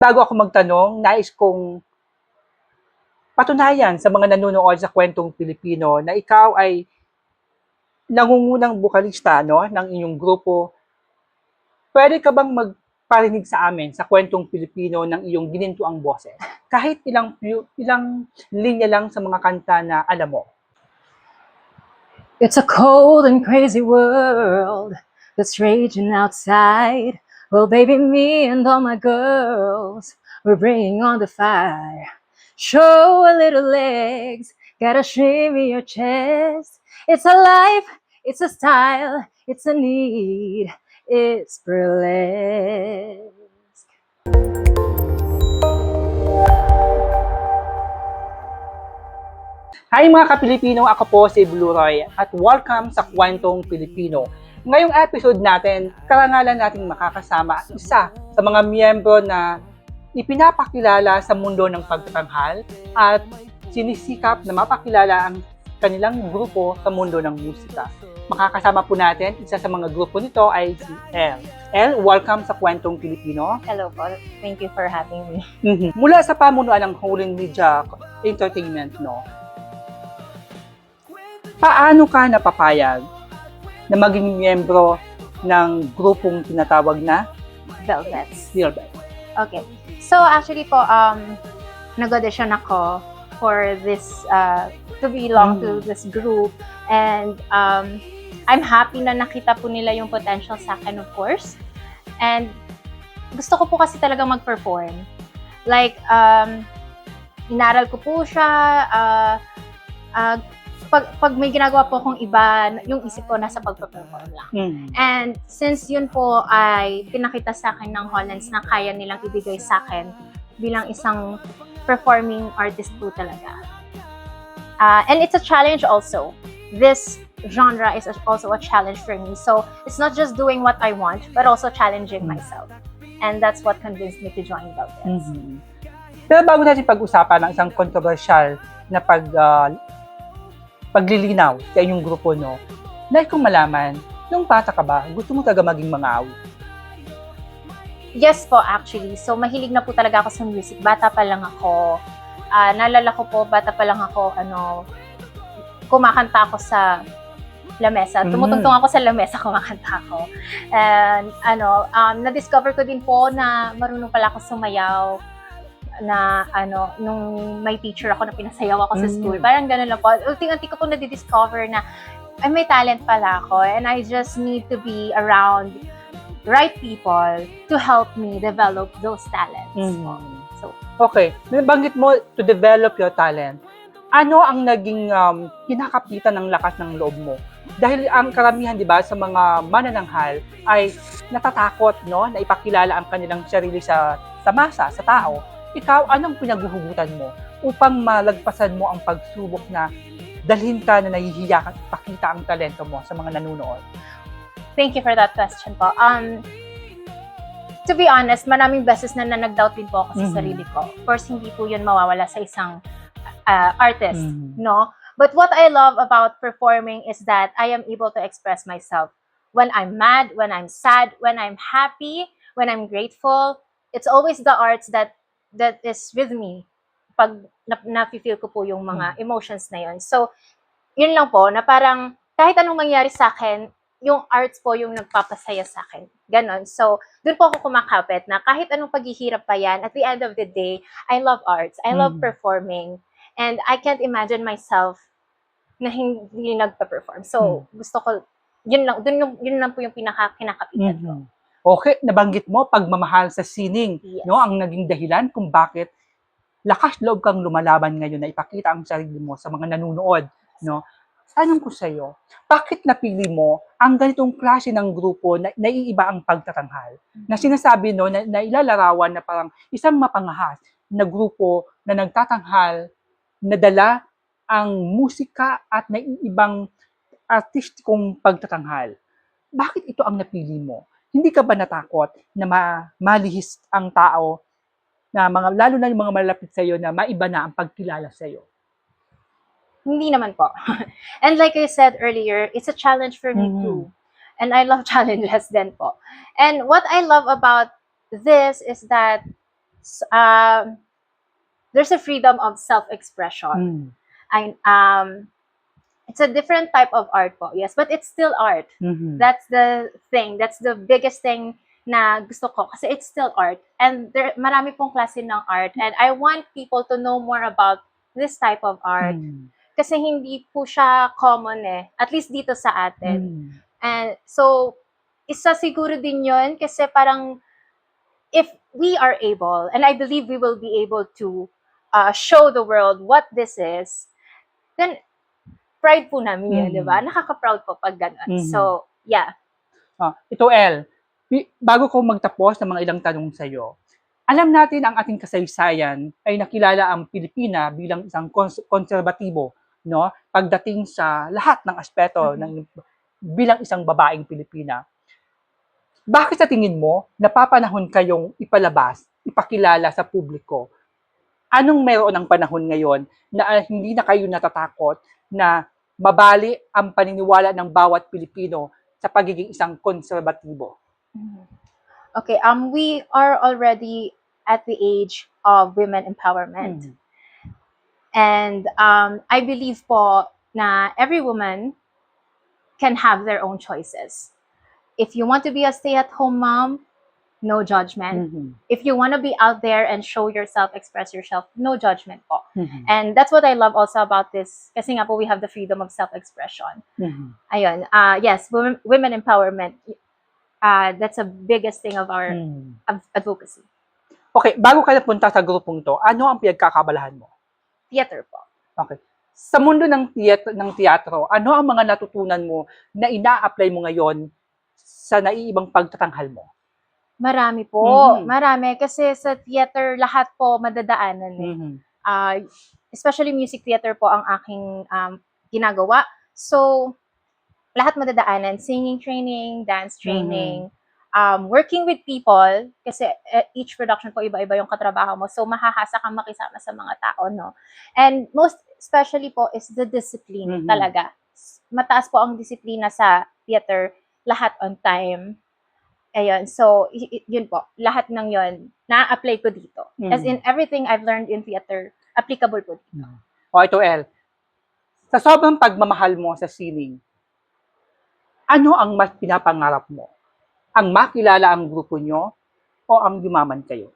Bago ako magtanong, nais kong patunayan sa mga nanonood sa Kwentong Pilipino na ikaw ay nangungunang bokalista, no, ng inyong grupo. Pwede ka bang magparinig sa amin sa Kwentong Pilipino ng iyong ginintuang boses? Kahit ilang linya lang sa mga kanta na alam mo. It's a cold and crazy world that's raging outside. Well, baby, me and all my girls, we're bringing on the fire. Show a little legs, gotta shimmy your chest. It's a life, it's a style, it's a need, it's burlesque. Hi mga ka-Pilipino, ako po si Blue Roy at welcome sa Kwentong Pilipino. Ngayong episode natin, karangalan nating makakasama isa sa mga miyembro na ipinapakilala sa mundo ng pagtatanghal at sinisikap na mapakilala ang kanilang grupo sa mundo ng musika. Makakasama po natin, isa sa mga grupo nito ay si Elle. Elle, welcome sa Kwentong Pilipino. Hello po, thank you for having me. Mula sa pamunuan ng Holland Media Entertainment, no, paano ka napapayag na maging miyembro ng grupong tinatawag na Velvets. Velvet? Okay. So actually po, nag-audition ako for this, to belong to this group. And I'm happy na nakita po nila yung potential sa akin, of course. And gusto ko po kasi talagang mag-perform. Like, inaral ko po siya, pag may ginagawa po akong iba, yung isip ko nasa pagpa-perform lang. And since yun po ay pinakita sa akin ng Hollands na kaya nilang ibigay sa akin bilang isang performing artist po talaga. And it's a challenge also. This genre is also a challenge for me. So it's not just doing what I want, but also challenging myself. And that's what convinced me to join Velvets. Pero bago natin pag-usapan ng isang controversial na paglilinaw sa inyong grupo, no, nais kong malaman, nung bata ka ba, gusto mo talaga maging mangaw? Yes po, actually. So, mahilig na po talaga ako sa music. Bata pa lang ako. Naalala ko po, bata pa lang ako, kumakanta ako sa lamesa. Tumutungtong ako sa lamesa, kumakanta ako. And, na-discover ko din po na marunong pala ako sumayaw, na nung may teacher ako na pinasayaw ako sa school. Parang gano'n lang po. Ulti-unti ko po na-discover na ay, may talent pala ako and I just need to be around the right people to help me develop those talents. So, okay, nabanggit mo to develop your talent. Ano ang naging kinakapitan ng lakas ng loob mo? Dahil ang karamihan, di ba, sa mga manananghal ay natatakot, no, na ipakilala ang kanilang sarili sa masa, sa tao. Ikaw, anong pinaghuhugutan mo upang malagpasan mo ang pagsubok na dalhin ka na nahihiya ka ipakita ang talento mo sa mga nanunood? Thank you for that question po. To be honest, maraming beses na nag-doubt din po ako sa sarili ko. Of course, hindi po yun mawawala sa isang artist, no? But what I love about performing is that I am able to express myself. When I'm mad, when I'm sad, when I'm happy, when I'm grateful, it's always the arts that is with me pag na-feel ko po yung mga emotions na yun. So, yun lang po, na parang kahit anong mangyari sa akin, yung arts po yung nagpapasaya sa akin. Ganon. So, dun po ako kumakapit na kahit anong paghihirap pa yan, at the end of the day, I love arts. I love performing. And I can't imagine myself na hindi nagpa-perform. So, gusto ko, yun lang po yung kinakapitan ko. Okay, nabanggit mo pagmamahal sa sining, Yes. no, ang naging dahilan kung bakit lakas loob kang lumalaban ngayon na ipakita ang sarili mo sa mga nanunood, no? Tanong ko sa iyo, bakit napili mo ang ganitong klase ng grupo na naiiba ang pagtatanghal? Na sinasabi, no, na ilalarawan na parang isang mapangahas na grupo na nagtatanghal, na dala ang musika at naiibang artistikong pagtatanghal. Bakit ito ang napili mo? Hindi ka ba natakot na malihis ang tao, na lalo na yung mga malapit sa iyo, na maiba na ang pagkilala sa iyo? Hindi naman po. And like I said earlier, it's a challenge for me too. And I love challenges din po. And what I love about this is that there's a freedom of self-expression. Mm. And it's a different type of art po, yes, but it's still art. Mhm. That's the thing. That's the biggest thing na gusto ko kasi it's still art. And marami pong klase ng art. And I want people to know more about this type of art. Mm. Kasi hindi po siya common at least dito sa atin. Mm. And so, isa siguro din yun kasi parang if we are able, and I believe we will be able to show the world what this is, then pride po namin yun, di ba? Nakaka-proud po pag gano'n. So, yeah. Ito, El, bago ko magtapos ng mga ilang tanong sa'yo, alam natin ang ating kasaysayan ay nakilala ang Pilipina bilang isang konserbatibo, no? Pagdating sa lahat ng aspeto ng bilang isang babaeng Pilipina. Bakit sa tingin mo napapanahon kayong ipakilala sa publiko? Anong meron ng panahon ngayon na hindi na kayo natatakot na mabali ang paniniwala ng bawat Pilipino sa pagiging isang konserbatibo? Okay, we are already at the age of women empowerment. And I believe po na every woman can have their own choices. If you want to be a stay-at-home mom, no judgment. If you want to be out there and show yourself, express yourself, no judgment po. And that's what I love also about this. Kasi nga po, we have the freedom of self-expression. Ayun. Yes, women empowerment. That's the biggest thing of our advocacy. Okay, bago ka napunta sa grupong to, ano ang pinagkakabalahan mo? Theater po. Okay. Sa mundo ng teatro, ano ang mga natutunan mo na ina-apply mo ngayon sa naiibang pagtatanghal mo? Marami po. Marami. Kasi sa theater, lahat po madadaanan especially music theater po ang aking ginagawa. So, lahat madadaanan. Singing training, dance training, working with people. Kasi each production po, iba-iba yung katrabaho mo. So, mahahasa kang makisama sa mga tao, no? And most especially po is the discipline talaga. Mataas po ang disiplina sa theater. Lahat on time. Ayun, so, yun po. Lahat ng yun, na-apply ko dito. As in, everything I've learned in theater, applicable po dito. O, ito, El. Sa sobrang pagmamahal mo sa sining, ano ang mas pinapangarap mo? Ang makilala ang grupo nyo o ang yumaman kayo?